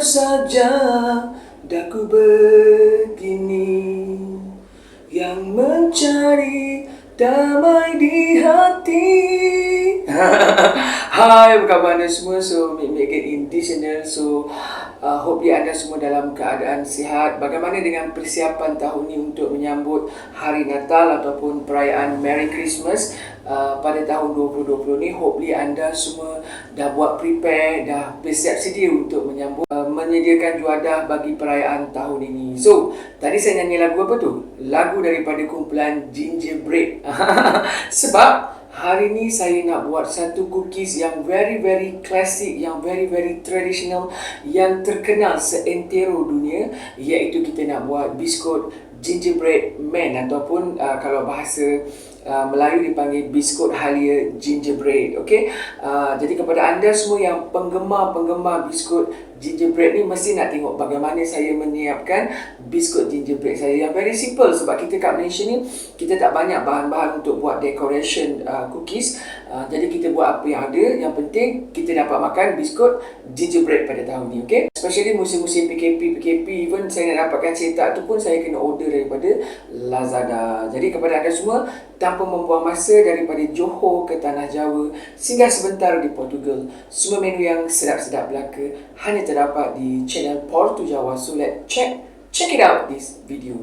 saja daku begini, yang mencari damai di hati. Hai, apa khabar anda semua? So, make it in this channel. So, hope anda semua dalam keadaan sihat. Bagaimana dengan persiapan tahun ini untuk menyambut Hari Natal ataupun perayaan Merry Christmas pada tahun 2020 ni? Hopefully anda semua dah buat prepare, dah bersiap sedia untuk menyambut, menyediakan juadah bagi perayaan tahun ini. So, tadi saya nyanyi lagu apa tu? Lagu daripada kumpulan Gingerbread. Sebab hari ni saya nak buat satu cookies yang very classic, yang very traditional, yang terkenal seantero dunia, iaitu kita nak buat biskut gingerbread man ataupun kalau bahasa Melayu dipanggil biskut halia gingerbread. Okey. Jadi kepada anda semua yang penggemar biskut gingerbread ni, mesti nak tengok bagaimana saya menyiapkan biskut gingerbread saya yang very simple. Sebab kita kat Malaysia ni, kita tak banyak bahan-bahan untuk buat decoration cookies. Jadi kita buat apa yang ada. Yang penting kita dapat makan biskut gingerbread pada tahun ni. Okay? Especially musim-musim PKP, even saya nak dapatkan cetak tu pun saya kena order daripada Lazada. Jadi kepada anda semua, tanpa membuang masa, daripada Johor ke Tanah Jawa, singgah sebentar di Portugal, semua menu yang sedap-sedap belaka hanya terdapat di channel Portu Jawa. So let's check it out this video.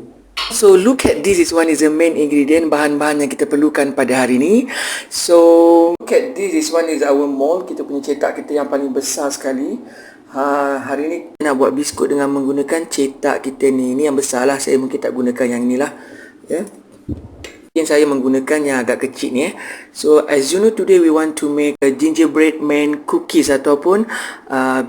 So look at this, is the main ingredient, bahan-bahan yang kita perlukan pada hari ni. So look at this, one is our mold, kita punya cetak kita yang paling besar sekali. Hari ni nak buat biskut dengan menggunakan cetak kita ni. Ini yang besar lah, saya mungkin tak gunakan yang ni lah, ya. Saya menggunakan yang agak kecil ni. So as you know, today we want to make a gingerbread man cookies ataupun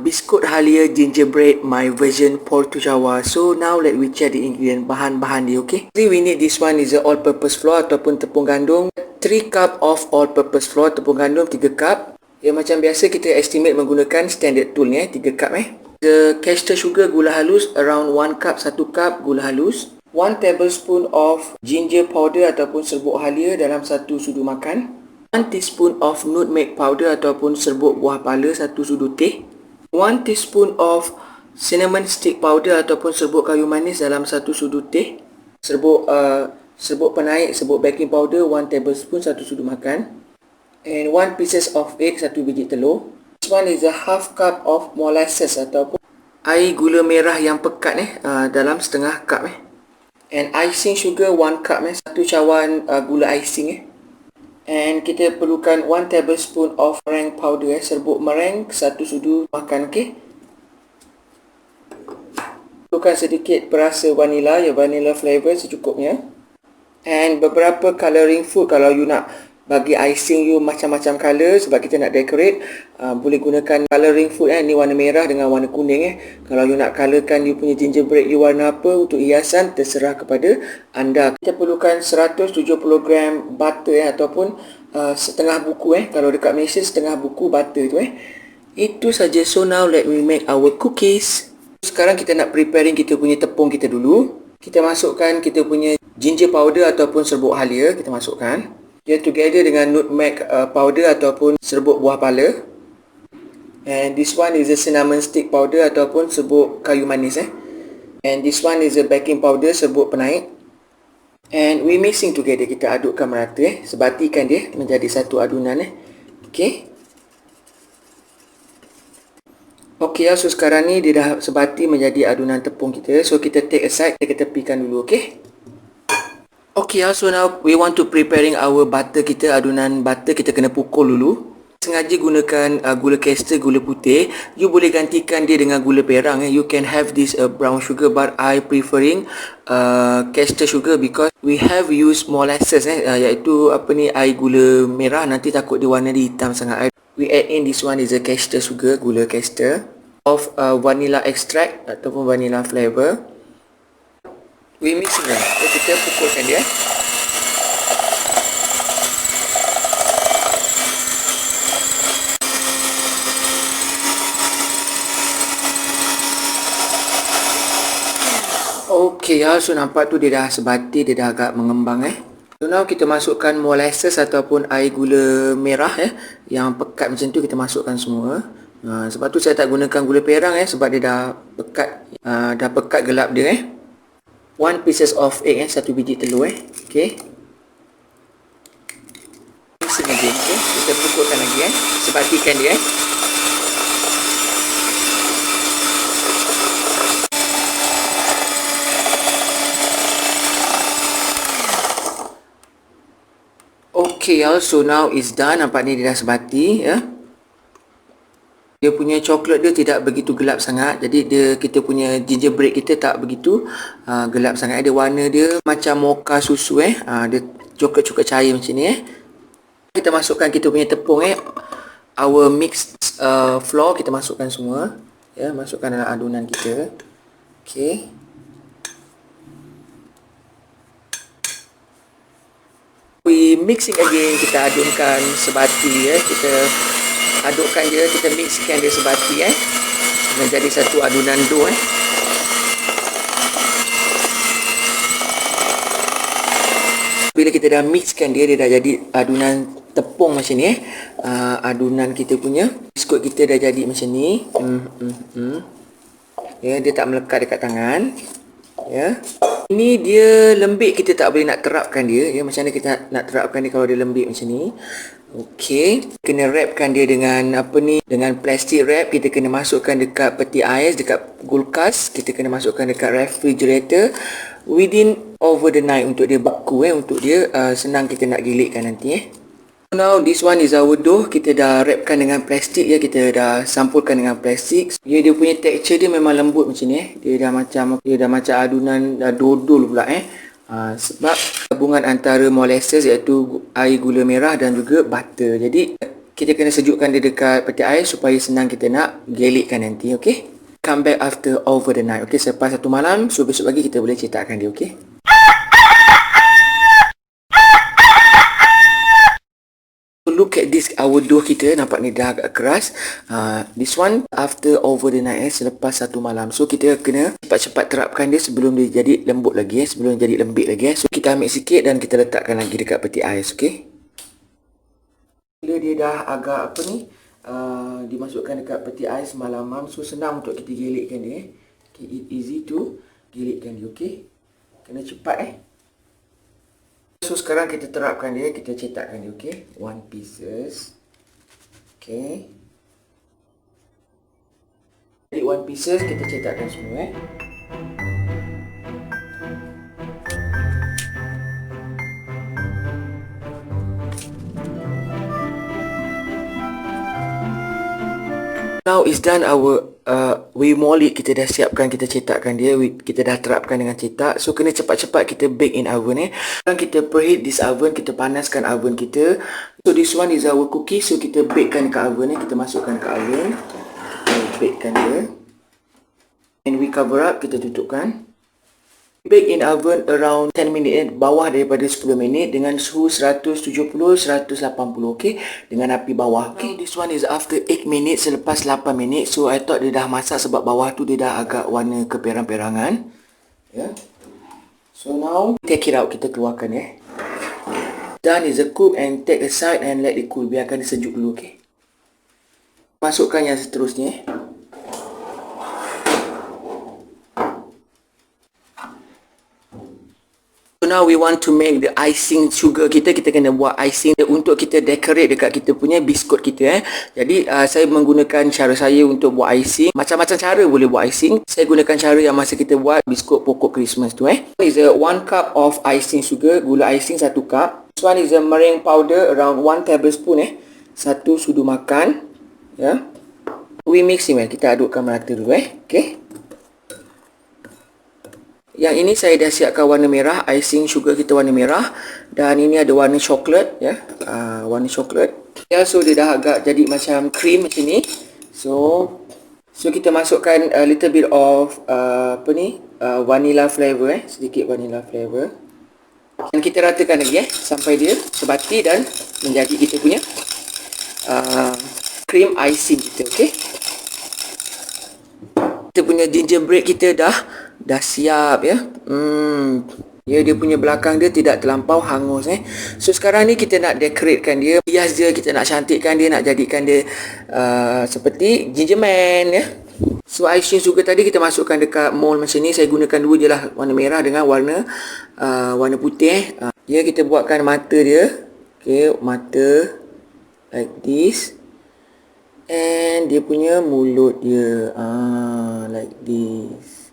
biskut halia gingerbread my version Portu Jawa. So now let we check the ingredient, bahan-bahan dia. Okay, we need this one is a all purpose flour ataupun tepung gandum, 3 cup of all purpose flour, tepung gandum 3 cup. Ya, macam biasa kita estimate menggunakan standard tool ni, 3 cup. The caster sugar, gula halus around 1 cup, 1 cup gula halus. 1 tablespoon of ginger powder ataupun serbuk halia dalam 1 sudu makan. 1 teaspoon of nutmeg powder ataupun serbuk buah pala 1 sudu teh. 1 teaspoon of cinnamon stick powder ataupun serbuk kayu manis dalam 1 sudu teh. Serbuk penaik, serbuk baking powder 1 tablespoon 1 sudu makan. And 1 pieces of egg, 1 biji telur. This one is a half cup of molasses ataupun air gula merah yang pekat dalam setengah cup. And icing sugar 1 cup, 1 cawan gula icing. And kita perlukan 1 tablespoon of meringue powder, serbuk meringue 1 sudu makan. Okay, perlukan sedikit perasa vanilla, ya, vanilla flavor secukupnya. And beberapa colouring food, kalau you nak bagi icing you macam-macam colour, sebab kita nak decorate, boleh gunakan colouring food. Ni warna merah dengan warna kuning. Kalau you nak colourkan you punya gingerbread you warna apa untuk hiasan, terserah kepada anda. Kita perlukan 170 gram butter, ataupun setengah buku. Kalau dekat Malaysia setengah buku butter tu. Itu saja. So now let me make our cookies. Sekarang kita nak preparing kita punya tepung kita dulu. Kita masukkan kita punya ginger powder ataupun serbuk halia, kita masukkan dia together dengan nutmeg powder ataupun serbuk buah pala. And this one is a cinnamon stick powder ataupun serbuk kayu manis. And this one is a baking powder, serbuk penaik. And we mixing together, kita adukkan merata. Sebatikan dia menjadi satu adunan. Okay. Okay, so sekarang ni dia dah sebati menjadi adunan tepung kita. So kita take aside, kita tepikan dulu. Okay. Okay, so now we want to preparing our butter kita, adunan butter kita kena pukul dulu. Sengaja gunakan gula caster, gula putih. You boleh gantikan dia dengan gula perang. You can have this brown sugar, but I preferring caster sugar because we have used molasses, iaitu air gula merah. Nanti takut dia warna dia hitam sangat. We add in this one is a caster sugar, gula caster, of vanilla extract ataupun vanilla flavor. We mix dia. Kita pukulkan dia. Okay, so nampak tu dia dah sebati, dia dah agak mengembang. So now kita masukkan molasses ataupun air gula merah yang pekat macam tu, kita masukkan semua. Sebab tu saya tak gunakan gula perang sebab dia dah pekat gelap dia 1 pieces of egg 1 biji telur okey. Mixing again kita pukulkan lagi sebatikan dia Okay, so now is done. Nampak ni dia dah sebati Dia punya coklat dia tidak begitu gelap sangat. Jadi kita punya gingerbread kita tak begitu gelap sangat. Dia warna dia macam mocha susu dia coklat-coklat cair macam ni Kita masukkan kita punya tepung our mixed flour kita masukkan semua masukkan dalam adunan kita. Okay. We mixing again, kita adunkan sebati kita adukkan dia, kita mixkan dia sebati menjadi satu adunan dough Bila kita dah mixkan dia dah jadi adunan tepung macam ni adunan kita punya biskut kita dah jadi macam ni dia tak melekat dekat tangan Ini dia lembik, kita tak boleh nak terapkan dia macam mana kita nak terapkan dia kalau dia lembik macam ni. Okey, kena wrapkan dia dengan dengan plastic wrap. Kita kena masukkan dekat peti ais, dekat kulkas. Kita kena masukkan dekat refrigerator within over the night untuk dia beku untuk dia senang kita nak gilitkan nanti Now this one is our dough. Kita dah wrapkan dengan plastik kita dah sampulkan dengan plastik. Dia punya texture dia memang lembut macam ni Dia dah macam adunan dodol pula sebab gabungan antara molasses iaitu air gula merah dan juga butter. Jadi kita kena sejukkan dia dekat peti ais supaya senang kita nak gelitkan nanti. Okey. Come back after over the night. Okey, selepas satu malam, so besok pagi kita boleh cetakkan dia. Okey. Look at this, our dough kita nampak ni dah agak keras. This one after over the night selepas satu malam. So kita kena cepat-cepat terapkan dia sebelum dia jadi lembut lagi sebelum dia jadi lembik lagi So kita ambil sikit dan kita letakkan lagi dekat peti ais. Okey. Bila dia dah agak dimasukkan dekat peti ais malam-malam, so senang untuk kita gilitkan dia okay, easy to gilitkan dia. Okey. Kena cepat So sekarang kita terapkan dia, kita cetakkan dia, okey. 1 pieces. Okey. Jadi 1 pieces kita cetakkan semua Now is done our we mold it. Kita dah siapkan, kita cetakkan dia, kita dah terapkan dengan cetak. So kena cepat-cepat kita bake in oven Sekarang kita preheat this oven, kita panaskan oven kita. So this one is our cookie. So kita bakekan dekat oven kita masukkan ke oven. Bakekan dia. And we cover up, kita tutupkan. Bake in oven around 10 minit bawah daripada 10 minit dengan suhu 170-180 okey, dengan api bawah. Okey, this one is after 8 minutes, selepas 8 minit. So I thought dia dah masak sebab bawah tu dia dah agak warna keperang-perangan. So now take it out, kita keluarkan Done is a cook and take aside and let it cool. Biarkan dia sejuk dulu. Okey. Masukkan yang seterusnya Now we want to make the icing sugar kita kena buat icing untuk kita decorate dekat kita punya biskut kita Jadi saya menggunakan cara saya untuk buat icing. Macam-macam cara boleh buat icing. Saya gunakan cara yang masa kita buat biskut pokok Christmas tu Is a 1 cup of icing sugar, gula icing 1 cup. This one is a meringue powder around 1 tablespoon 1 sudu makan We mixing kita adukkan merata dulu Okay. Yang ini saya dah siapkan warna merah, icing sugar kita warna merah, dan ini ada warna coklat warna coklat. So dia dah agak jadi macam cream macam ni. So kita masukkan a little bit of vanilla flavor sedikit vanilla flavor. Dan kita ratakan lagi sampai dia sebati dan menjadi kita punya cream icing kita. Okey. Kita punya gingerbread kita dah siap Ya, dia punya belakang dia tidak terlampau hangus So sekarang ni kita nak decoratekan dia, hias dia, kita nak cantikkan dia, nak jadikan dia seperti ginger man ya. So iTunes juga tadi kita masukkan dekat mold macam ni. Saya gunakan dua je lah, warna merah dengan warna putih. Ya, kita buatkan mata dia. Okay, mata like this. And dia punya mulut dia like this.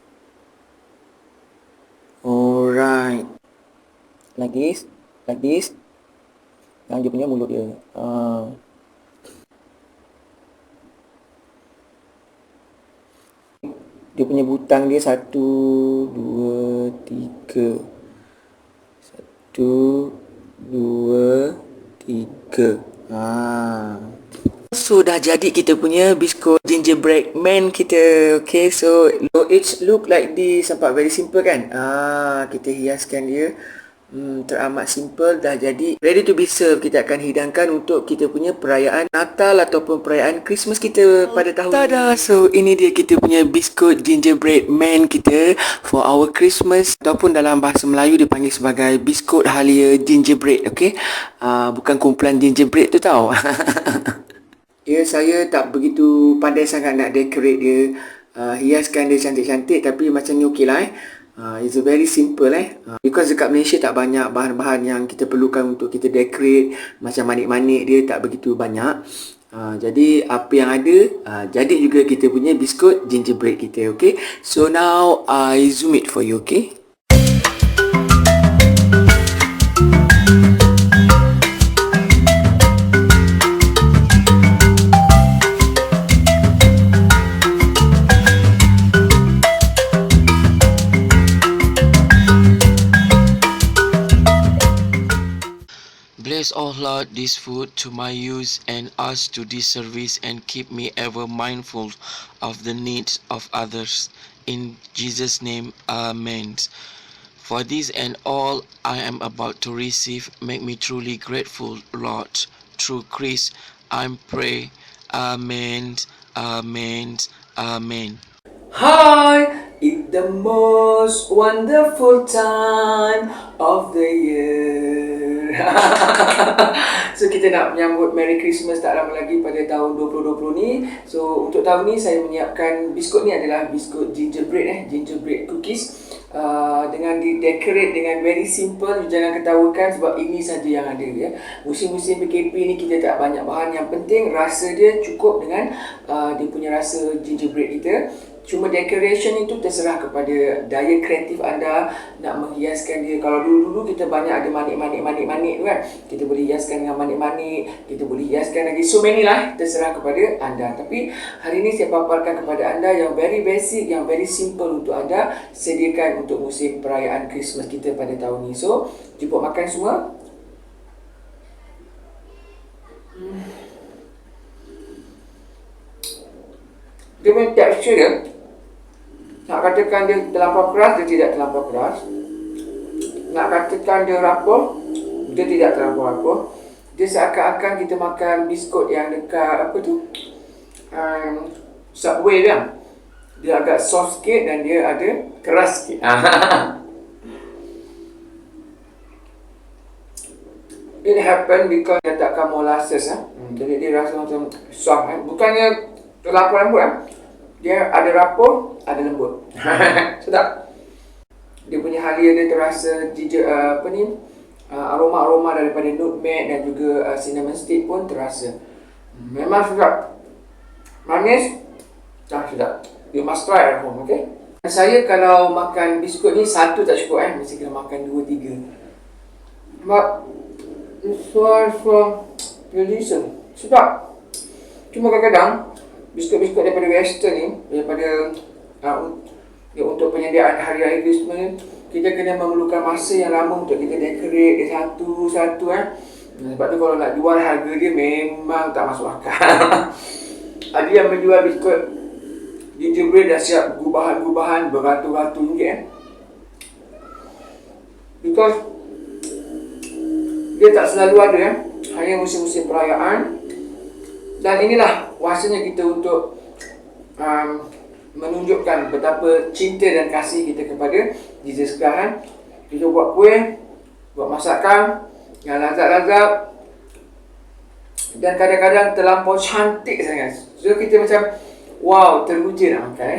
Alright. Like this. Yang dia punya mulut dia. Dia punya butang dia 1, 2, 3. 1, 2, 3. So dah jadi kita punya biskut gingerbread man kita. Okay, so it look like this. Nampak very simple kan? Kita hiaskan dia. Teramat simple, dah jadi ready to be served. Kita akan hidangkan untuk kita punya perayaan Natal ataupun perayaan Christmas kita pada tahun Tada. So ini dia kita punya biskut gingerbread man kita for our Christmas, ataupun dalam bahasa Melayu dipanggil sebagai biskut halia gingerbread. Okay, bukan kumpulan gingerbread tu tau. Ya, saya tak begitu pandai sangat nak decorate dia, hiaskan dia cantik-cantik, tapi macam ni okey lah it's a very simple because dekat Malaysia tak banyak bahan-bahan yang kita perlukan untuk kita decorate. Macam manik-manik dia tak begitu banyak. Jadi apa yang ada, jadi juga kita punya biskut gingerbread kita. Okay, so now I zoom it for you. Okay, Bless, O Lord, this food to my use and us to this service, and keep me ever mindful of the needs of others. In Jesus' name, Amen. For this and all I am about to receive, make me truly grateful, Lord. Through Christ, I pray. Amen. Amen. Amen. Hi! It's the most wonderful time of the year. So kita nak menyambut Merry Christmas tak lama lagi pada tahun 2020 ni. So untuk tahun ni saya menyiapkan biskut ni adalah biskut gingerbread gingerbread cookies. Dengan di-decorate dengan very simple. Jangan ketawakan sebab ini saja yang ada ya. Musim-musim PKP ni kita tak banyak bahan. Yang penting rasa dia cukup dengan dia punya rasa gingerbread kita. Cuma decoration itu terserah kepada daya kreatif anda nak menghiaskan dia. Kalau dulu-dulu kita banyak ada manik-manik tu kan. Kita boleh hiaskan dengan manik-manik, kita boleh hiaskan lagi so many lah, terserah kepada anda. Tapi hari ini saya paparkan kepada anda yang very basic, yang very simple untuk anda sediakan untuk musim perayaan Christmas kita pada tahun ni. So, jemput makan semua. Dia punya texture dia, nak katakan dia terlampau keras, dia tidak terlampau keras. Nak katakan dia rapuh, dia tidak terlampau rapuh. Dia seakan-akan kita makan biskut yang dekat apa tu, Subway kan. Dia agak soft sikit dan dia ada keras sikit. It happen because dia letakkan molasses jadi dia rasa macam soft bukannya terlampau lembut Dia ada rapuh, ada lembut. Sedap. Dia punya halia dia terasa aroma-aroma daripada nutmeg dan juga cinnamon stick pun terasa. Memang sedap. Manis, sedap. You must try at home, okay? Saya kalau makan biskut ni satu tak cukup mesti kena makan 2-3. Sebab it's so delicious. Sedap. Cuma kadang-kadang biskut-biskut daripada Western ni, daripada untuk penyediaan hari-hari Christmas ni, kita kena memerlukan masa yang lama untuk kita decorate dia satu-satu Sebab tu kalau nak jual harga dia memang tak masuk akal. Ada yang menjual biskut gingerbread dah siap gubahan-gubahan beratus-ratus ringgit because dia tak selalu ada hanya musim-musim perayaan. Dan inilah masanya kita untuk menunjukkan betapa cinta dan kasih kita kepada Jesus Christ. kita buat kuih, buat masakan yang lazat-lazat dan kadang-kadang terlampau cantik sangat. So kita macam wow, terpuja nak makan.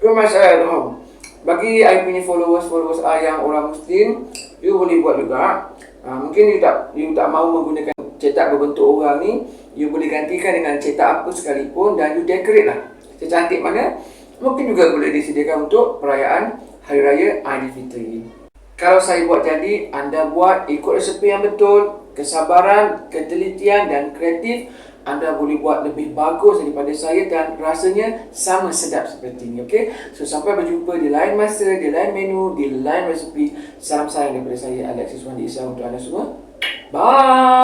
Itu masalah tu. Bagi I punya followers I yang orang Muslim, you boleh buat juga. Mungkin you tak mahu menggunakan cetak berbentuk orang ni, you boleh gantikan dengan cetak apa sekalipun dan you decorate lah secantik mana. Mungkin juga boleh disediakan untuk perayaan Hari Raya Aidilfitri. Kalau saya buat jadi, anda buat ikut resepi yang betul, kesabaran, ketelitian dan kreatif, anda boleh buat lebih bagus daripada saya dan rasanya sama sedap seperti ini. Okay? So sampai berjumpa di lain masa, di lain menu, di lain resepi. Salam sayang daripada saya, Alexis Wandi Isa, untuk anda semua. Bye!